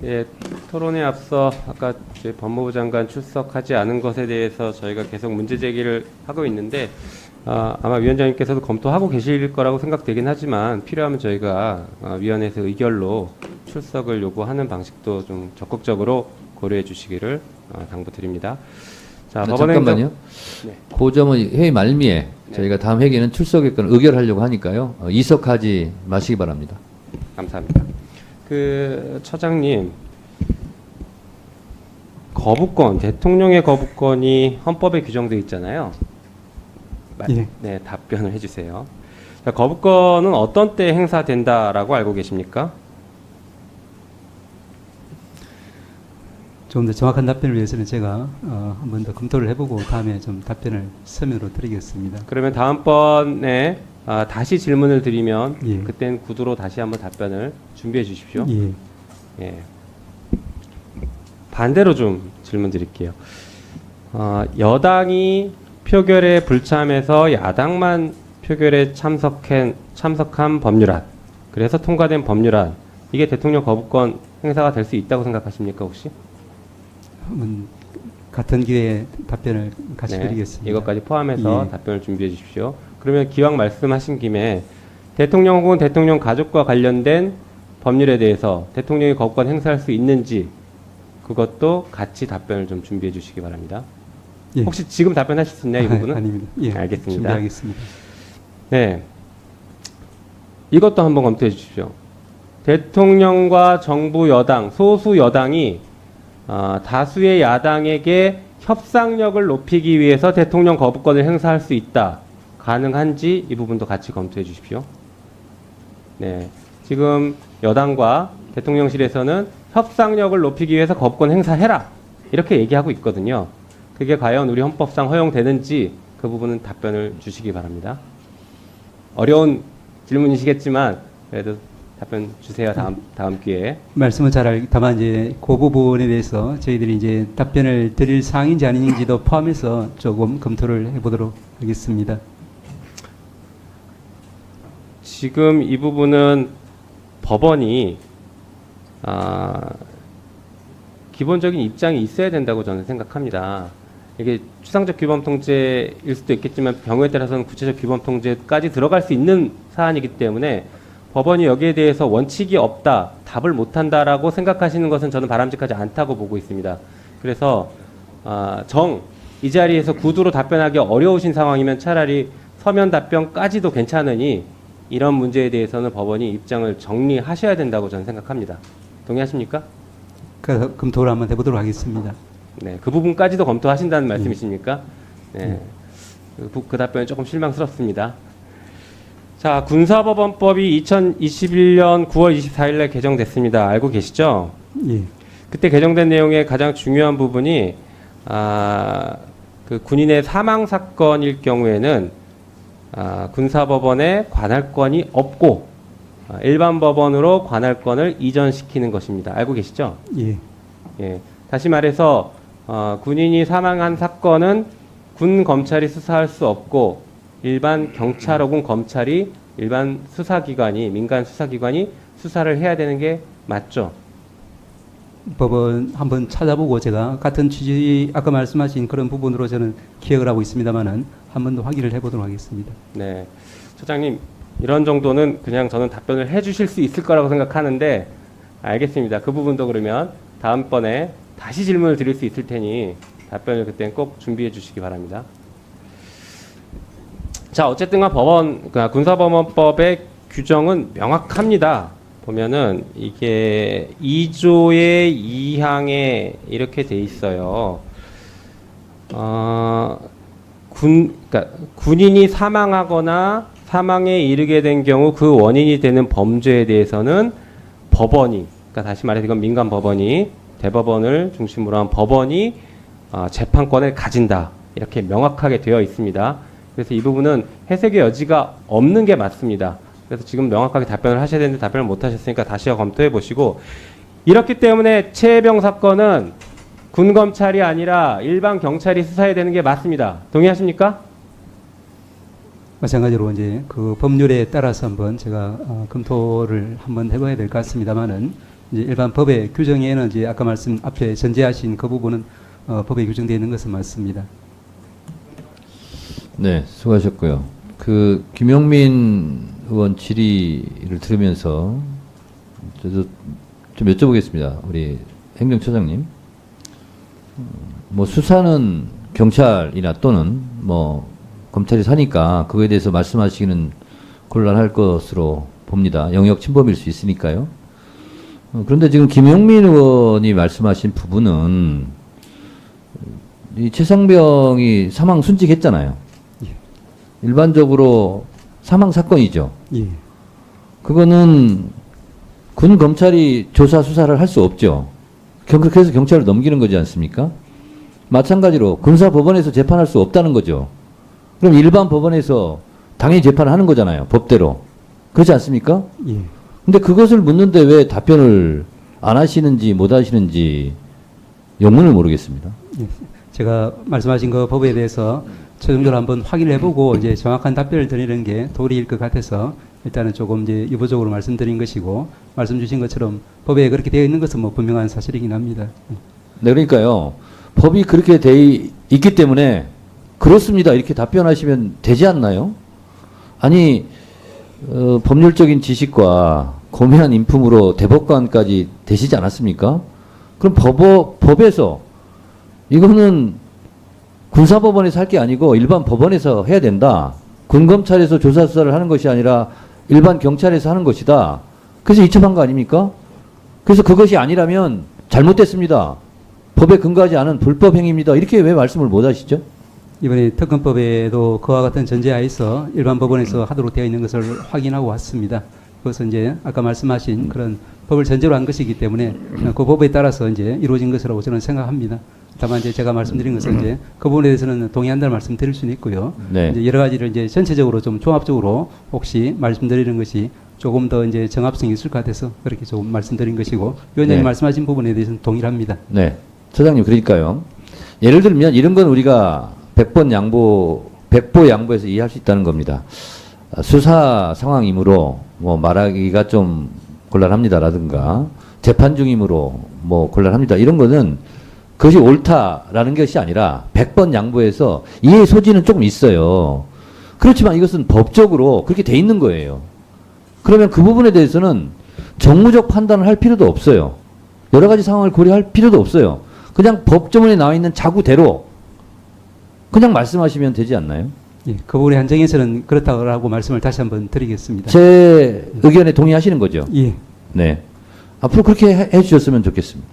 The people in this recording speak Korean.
예, 토론에 앞서 아까 이제 법무부 장관 출석하지 않은 것에 대해서 저희가 계속 문제 제기를 하고 있는데 아마 위원장님께서도 검토하고 계실 거라고 생각되긴 하지만 필요하면 저희가 위원회에서 의결로 출석을 요구하는 방식도 좀 적극적으로 고려해 주시기를 당부드립니다. 자, 잠깐만요. 네. 그 점은 회의 말미에 네. 저희가 다음 회기는 출석했건 의결하려고 하니까요. 이석하지 마시기 바랍니다. 감사합니다. 그 처장님, 거부권, 대통령의 거부권이 헌법에 규정되어 있잖아요. 예. 네, 답변을 해주세요. 자, 거부권은 어떤 때 행사된다라고 알고 계십니까? 좀 더 정확한 답변을 위해서는 제가 한 번 더 검토를 해보고 다음에 좀 답변을 서면으로 드리겠습니다. 그러면 다음번에 다시 질문을 드리면 예. 그땐 구두로 다시 한번 답변을 준비해 주십시오. 예. 예. 반대로 좀 질문 드릴게요. 여당이 표결에 불참해서 야당만 표결에 참석한 법률안, 그래서 통과된 법률안, 이게 대통령 거부권 행사가 될 수 있다고 생각하십니까, 혹시? 한번 같은 기회에 답변을 같이 네, 드리겠습니다. 이것까지 포함해서 예. 답변을 준비해 주십시오. 그러면 기왕 말씀하신 김에 대통령 혹은 대통령 가족과 관련된 법률에 대해서 대통령이 거부권 행사할 수 있는지 그것도 같이 답변을 좀 준비해 주시기 바랍니다. 예. 혹시 지금 답변하실 수 있나요, 이 부분은? 아닙니다. 예. 알겠습니다. 준비하겠습니다. 네. 이것도 한번 검토해 주십시오. 대통령과 정부 여당, 소수 여당이 다수의 야당에게 협상력을 높이기 위해서 대통령 거부권을 행사할 수 있다. 가능한지 이 부분도 같이 검토해 주십시오. 네. 지금 여당과 대통령실에서는 협상력을 높이기 위해서 거부권 행사해라. 이렇게 얘기하고 있거든요. 그게 과연 우리 헌법상 허용되는지 그 부분은 답변을 주시기 바랍니다. 어려운 질문이시겠지만 그래도 답변 주세요. 다음 기회에. 말씀은 다만 이제 그 부분에 대해서 저희들이 이제 답변을 드릴 사항인지 아닌지도 포함해서 조금 검토를 해보도록 하겠습니다. 지금 이 부분은 법원이 기본적인 입장이 있어야 된다고 저는 생각합니다. 이게 추상적 규범 통제일 수도 있겠지만 경우에 따라서는 구체적 규범 통제까지 들어갈 수 있는 사안이기 때문에 법원이 여기에 대해서 원칙이 없다, 답을 못한다라고 생각하시는 것은 저는 바람직하지 않다고 보고 있습니다. 그래서 이 자리에서 구두로 답변하기 어려우신 상황이면 차라리 서면 답변까지도 괜찮으니 이런 문제에 대해서는 법원이 입장을 정리하셔야 된다고 저는 생각합니다. 동의하십니까? 그래서 검토를 한번 해보도록 하겠습니다. 네, 그 부분까지도 검토하신다는 말씀이십니까? 네, 그 답변이 조금 실망스럽습니다. 자, 군사법원법이 2021년 9월 24일에 개정됐습니다. 알고 계시죠? 예. 그때 개정된 내용의 가장 중요한 부분이 그 군인의 사망 사건일 경우에는 군사법원에 관할권이 없고 일반 법원으로 관할권을 이전시키는 것입니다. 알고 계시죠? 예. 예. 다시 말해서 군인이 사망한 사건은 군 검찰이 수사할 수 없고 일반 경찰 혹은 검찰이 일반 수사기관이 민간 수사기관이 수사를 해야 되는 게 맞죠? 법은 한번 찾아보고 제가 같은 취지 아까 말씀하신 그런 부분으로 저는 기억을 하고 있습니다만은 한 번 더 확인을 해보도록 하겠습니다. 네, 처장님 이런 정도는 그냥 저는 답변을 해주실 수 있을 거라고 생각하는데 알겠습니다. 그 부분도 그러면 다음번에 다시 질문을 드릴 수 있을 테니 답변을 그때는 꼭 준비해 주시기 바랍니다. 자, 어쨌든 군사법원법의 규정은 명확합니다. 보면은 이게 2조의 2항에 이렇게 돼 있어요. 그러니까 군인이 사망하거나 사망에 이르게 된 경우 그 원인이 되는 범죄에 대해서는 법원이, 그러니까 다시 말해서 이건 민간 법원이 대법원을 중심으로 한 법원이 재판권을 가진다. 이렇게 명확하게 되어 있습니다. 그래서 이 부분은 해석의 여지가 없는 게 맞습니다. 그래서 지금 명확하게 답변을 하셔야 되는데 답변을 못 하셨으니까 다시 검토해 보시고, 이렇기 때문에 최혜병 사건은 군 검찰이 아니라 일반 경찰이 수사해야 되는 게 맞습니다. 동의하십니까? 마찬가지로 이제 그 법률에 따라서 한번 제가 검토를 한번 해봐야 될 것 같습니다만은 이제 일반 법의 규정에는 이제 아까 말씀 앞에 전제하신 그 부분은 법에 규정되어 있는 것은 맞습니다. 네, 수고하셨고요. 그 김용민 의원 질의를 들으면서 저도 좀 여쭤보겠습니다. 우리 행정처장님. 뭐 수사는 경찰이나 또는 뭐 검찰이 사니까 그거에 대해서 말씀하시기는 곤란할 것으로 봅니다. 영역 침범일 수 있으니까요. 그런데 지금 김용민 의원이 말씀하신 부분은 이 최상병이 사망 순직했잖아요. 일반적으로 사망 사건이죠. 예. 그거는 군 검찰이 조사 수사를 할 수 없죠. 그렇게 해서 경찰을 넘기는 거지 않습니까? 마찬가지로 군사법원에서 재판할 수 없다는 거죠. 그럼 일반 법원에서 당연히 재판을 하는 거잖아요. 법대로. 그렇지 않습니까? 예. 근데 그것을 묻는데 왜 답변을 안 하시는지 못 하시는지 영문을 모르겠습니다. 예. 제가 말씀하신 그 법에 대해서 최종적으로 한번 확인을 해보고 이제 정확한 답변을 드리는 게 도리일 것 같아서 일단은 조금 이제 유보적으로 말씀드린 것이고 말씀 주신 것처럼 법에 그렇게 되어 있는 것은 뭐 분명한 사실이긴 합니다. 네, 그러니까요. 법이 그렇게 돼 있기 때문에 그렇습니다. 이렇게 답변하시면 되지 않나요? 아니, 법률적인 지식과 고민한 인품으로 대법관까지 되시지 않았습니까? 그럼 법에서 이거는 군사법원에서 할 게 아니고 일반 법원에서 해야 된다. 군검찰에서 조사 수사를 하는 것이 아니라 일반 경찰에서 하는 것이다. 그래서 이첩한 거 아닙니까? 그래서 그것이 아니라면 잘못됐습니다. 법에 근거하지 않은 불법 행위입니다. 이렇게 왜 말씀을 못 하시죠? 이번에 특검법에도 그와 같은 전제하에서 일반 법원에서 하도록 되어 있는 것을 확인하고 왔습니다. 그것은 이제 아까 말씀하신 그런 법을 전제로 한 것이기 때문에 그 법에 따라서 이제 이루어진 것이라고 저는 생각합니다. 다만 이제 제가 말씀드린 것은 이제 그 부분에 대해서는 동의한다는 말씀 드릴 수는 있고요. 네. 이제 여러 가지를 이제 전체적으로 좀 종합적으로 혹시 말씀드리는 것이 조금 더 이제 정합성이 있을 것 같아서 그렇게 조금 말씀드린 것이고 위원장님 네. 말씀하신 부분에 대해서는 동일합니다. 네. 처장님, 그러니까요. 예를 들면 이런 건 우리가 100보 양보해서 이해할 수 있다는 겁니다. 수사 상황이므로 뭐 말하기가 좀 곤란합니다라든가 재판 중이므로 뭐 곤란합니다. 이런 거는 그것이 옳다라는 것이 아니라 100번 양보해서 이해의 소지는 조금 있어요. 그렇지만 이것은 법적으로 그렇게 돼 있는 거예요. 그러면 그 부분에 대해서는 정무적 판단을 할 필요도 없어요. 여러 가지 상황을 고려할 필요도 없어요. 그냥 법조문에 나와 있는 자구대로 그냥 말씀하시면 되지 않나요? 예, 그 부분의 한정에서는 그렇다고 말씀을 다시 한번 드리겠습니다. 제 의견에 동의하시는 거죠? 예. 네. 앞으로 그렇게 해 주셨으면 좋겠습니다.